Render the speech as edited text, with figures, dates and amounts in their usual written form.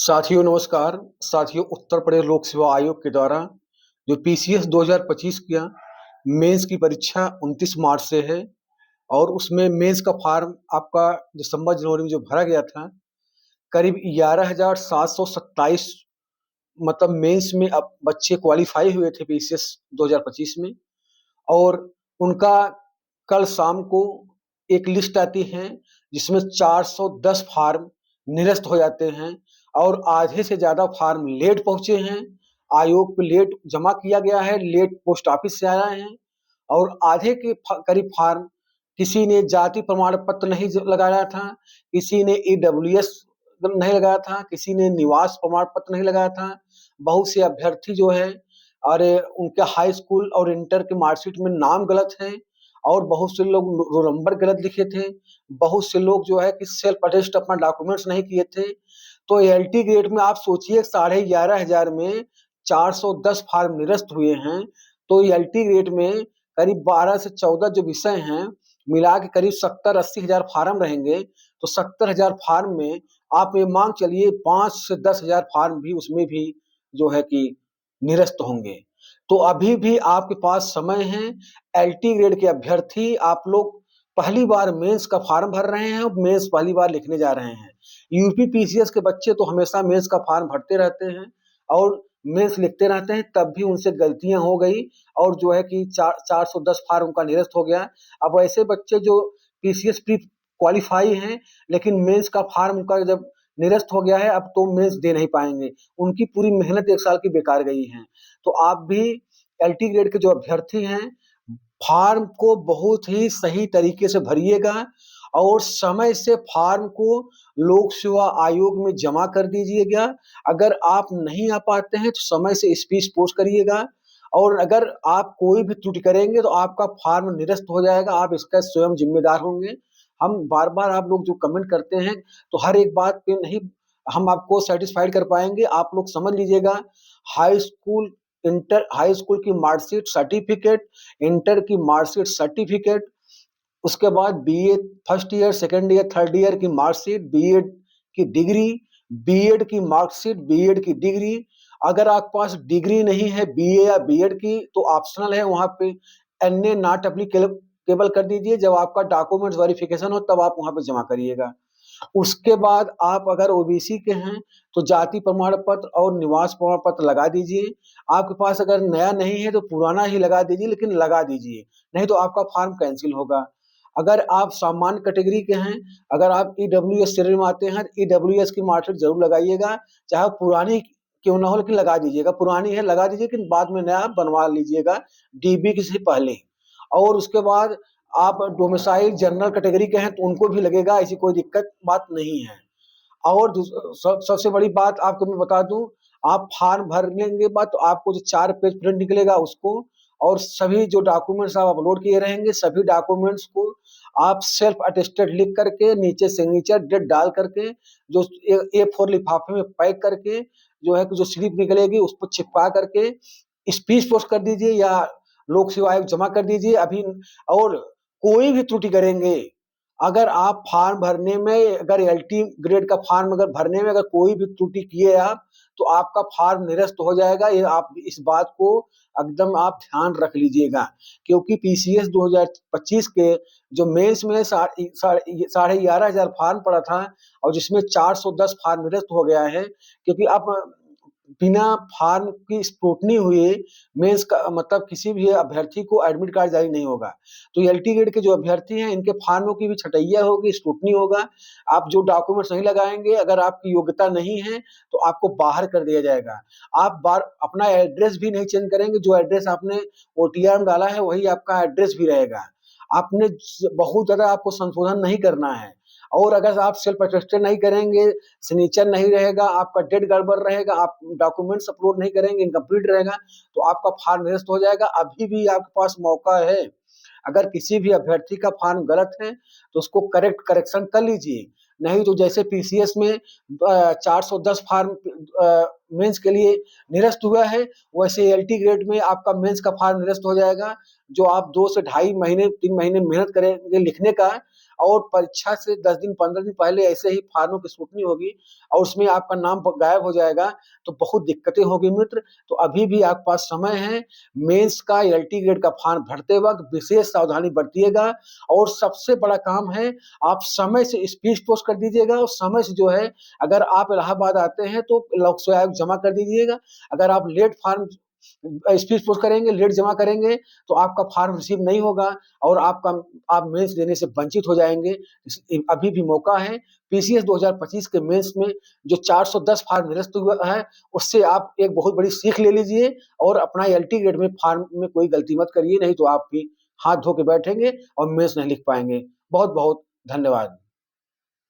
साथियों नमस्कार। साथियों, उत्तर प्रदेश लोक सेवा आयोग के द्वारा जो पीसीएस 2025 का मेंस की परीक्षा 29 मार्च से है और उसमें मेंस का फॉर्म आपका दिसंबर जनवरी में जो भरा गया था, करीब 11,727 मतलब मेंस में अब बच्चे क्वालिफाई हुए थे पीसीएस 2025 में। और उनका कल शाम को एक लिस्ट आती है जिसमें 410 फार्म निरस्त हो जाते हैं और आधे से ज़्यादा फार्म लेट पहुंचे हैं। आयोग पे लेट जमा किया गया है, लेट पोस्ट ऑफिस से आया है। और आधे के करीब फार्म किसी ने जाति प्रमाण पत्र नहीं लगाया था, किसी ने ईडब्ल्यूएस नहीं लगाया था, किसी ने निवास प्रमाण पत्र नहीं लगाया था। बहुत से अभ्यर्थी जो है और उनके हाई स्कूल और इंटर के मार्कशीट में नाम गलत है और बहुत से लोग रोल नंबर गलत लिखे थे। बहुत से लोग जो है कि सेल्फ अटेस्ट अपना डॉक्यूमेंट्स नहीं किए थे। तो एलटी ग्रेड में आप सोचिए 11,500 में 410 फार्म निरस्त हुए हैं। तो एलटी ग्रेड में करीब 12 से 14 जो विषय हैं मिला के करीब 70-80 हजार फार्म रहेंगे। तो 70,000 फार्म में आप ये मान चलिए 5 से 10 हजार फार्म भी उसमें भी जो है कि निरस्त होंगे। तो अभी भी आपके पास समय है। एलटी ग्रेड के अभ्यर्थी आप लोग पहली बार मेंस का फॉर्म भर रहे हैं और मेंस पहली बार लिखने जा रहे हैं। यूपी पीसीएस के बच्चे तो हमेशा मेंस का फॉर्म भरते रहते हैं और मेंस लिखते रहते हैं, तब भी उनसे गलतियां हो गई और जो है कि 410 फार्म उनका निरस्त हो गया। अब ऐसे बच्चे जो पीसीएस प्री क्वालिफाई हैं लेकिन मेंस का फॉर्म उनका जब निरस्त हो गया है, अब तो मेंस दे नहीं पाएंगे। उनकी पूरी मेहनत 1 साल की बेकार गई है। तो आप भी एलटी ग्रेड के जो अभ्यर्थी हैं, फॉर्म को बहुत ही सही तरीके से भरिएगा और समय से फॉर्म को लोक सेवा आयोग में जमा कर दीजिएगा। अगर आप नहीं आ पाते हैं तो समय से स्पीच पोस्ट करिएगा और अगर आप कोई भी त्रुटि करेंगे तो आपका फॉर्म निरस्त हो जाएगा। आप इसका स्वयं जिम्मेदार होंगे। हम बार-बार आप लोग जो कमेंट करते हैं तो हर एक बात पे नहीं हम आपको सैटिस्फाइड कर पाएँगे। आप लोग समझ लीजिएगा, हाई स्कूल हाई स्कूल की मार्कशीट सर्टिफिकेट, इंटर की मार्कशीट सर्टिफिकेट, उसके बाद BA first year, second year, third year की मार्कशीट, बीएड की डिग्री, बीएड की मार्कशीट, बीएड की डिग्री। अगर आपके पास डिग्री नहीं है बीए या बीएड की तो ऑप्शनल है, वहाँ पे एनए नॉट एप्लीकेबल कर दीजिए। जब आपका डॉक्यूमेंट्स वेरिफिकेशन हो तब आप वहाँ पे जमा करिएगा। उसके बाद आप अगर ओबीसी के हैं तो जाति प्रमाण पत्र और निवास प्रमाण पत्र लगा दीजिए। आपके पास अगर नया नहीं है तो पुराना ही लगा दीजिए, लेकिन लगा दीजिए, नहीं तो आपका फॉर्म कैंसिल होगा। अगर आप सामान्य कैटेगरी के हैं, अगर आप ईडब्ल्यूएस श्रेणी में आते हैं, ईडब्ल्यूएस की मार्कशीट जरूर लगाइएगा, चाहे पुरानी क्यों ना हो लेकिन लगा दीजिएगा। पुरानी है लगा दीजिए, लेकिन बाद में नया बनवा लीजिएगा डीबी से पहले। और उसके बाद आप डोमिसाइल जनरल कैटेगरी के हैं तो उनको भी लगेगा, ऐसी कोई दिक्कत बात नहीं है। और सबसे बड़ी बात आपको मैं बता दूं, आप फॉर्म भरने के बाद तो आपको जो 4 पेज प्रिंट निकलेगा उसको और सभी जो डॉक्यूमेंट्स आप अपलोड किए रहेंगे सभी डॉक्यूमेंट्स को आप सेल्फ अटेस्टेड लिख करके नीचे सिग्नेचर डेट डाल करके जो A4 लिफाफे में पैक करके जो है कि जो स्लिप निकलेगी उसको चिपका करके स्पीच पोस्ट कर दीजिए या लोक सेवा आयोग जमा कर दीजिए अभी। और कोई भी त्रुटि करेंगे, अगर आप फॉर्म भरने में अगर एलटी ग्रेड का फॉर्म अगर भरने में अगर कोई भी त्रुटि किए आप तो आपका फॉर्म निरस्त हो जाएगा। ये आप इस बात को एकदम आप ध्यान रख लीजिएगा, क्योंकि पीसीएस 2025 के जो मेंस में 11,500 फॉर्म पड़ा था और जिसमें 410 फॉर्म निरस्त हो गया है, क्योंकि अब बिना फॉर्म की स्क्रूटनी हुए मेंस का मतलब किसी भी अभ्यर्थी को एडमिट कार्ड जारी नहीं होगा। तो एलटी ग्रेड के जो अभ्यर्थी हैं इनके फॉर्मों की भी छटैया होगी, स्क्रूटनी होगा। आप जो डॉक्यूमेंट्स नहीं लगाएंगे, अगर आपकी योग्यता नहीं है तो आपको बाहर कर दिया जाएगा। आप अपना एड्रेस भी नहीं चेंज करेंगे, जो एड्रेस आपने ओटीआर में डाला है वही आपका एड्रेस भी रहेगा। आपने बहुत ज्यादा आपको संशोधन नहीं करना है। और अगर आप सेल्फ अटेस्टेड नहीं करेंगे, सिग्नेचर नहीं रहेगा, आपका डेट गड़बड़ रहेगा, आप डॉक्यूमेंट्स अपलोड नहीं करेंगे, इनकम्प्लीट रहेगा, तो आपका फॉर्म निरस्त हो जाएगा। अभी भी आपके पास मौका है। अगर किसी भी अभ्यर्थी का फॉर्म गलत है तो उसको करेक्शन कर लीजिए। नहीं तो जैसे पीसीएस में 410 फॉर्म मेंस के लिए निरस्त हुआ है, वैसे एलटी ग्रेड में आपका मेंस का फॉर्म निरस्त हो जाएगा। जो आप 2 से ढाई महीने 3 महीने मेहनत करेंगे लिखने का, और परीक्षा से 10 दिन 15 दिन पहले ऐसे ही फॉर्मों की स्क्रूटनी होगी और उसमें आपका नाम गायब हो जाएगा तो बहुत दिक्कतें होगी मित्र। तो अभी भी आपके पास समय है। मेंस का एलटी ग्रेड का फॉर्म भरते वक्त विशेष सावधानी बरतिएगा और सबसे बड़ा काम है आप समय से स्पीड पोस्ट कर दीजिएगा और समय से जो है अगर आप इलाहाबाद आते हैं तो लोक सेवा आयोग जमा कर दीजिएगा। अगर आप लेट फॉर्म स्पीड पोस्ट करेंगे, लेट जमा करेंगे तो आपका फॉर्म रिसीव नहीं होगा और आप मेंस देने से वंचित हो जाएंगे। अभी भी मौका है। पीसीएस 2025 के मेंस में जो 410 फॉर्म निरस्त हुआ है उससे आप एक बहुत बड़ी सीख ले लीजिए और अपना एलटी ग्रेड में फॉर्म में कोई गलती मत करिए, नहीं तो आप भी हाथ धो के बैठेंगे और मेंस नहीं लिख पाएंगे। बहुत बहुत धन्यवाद।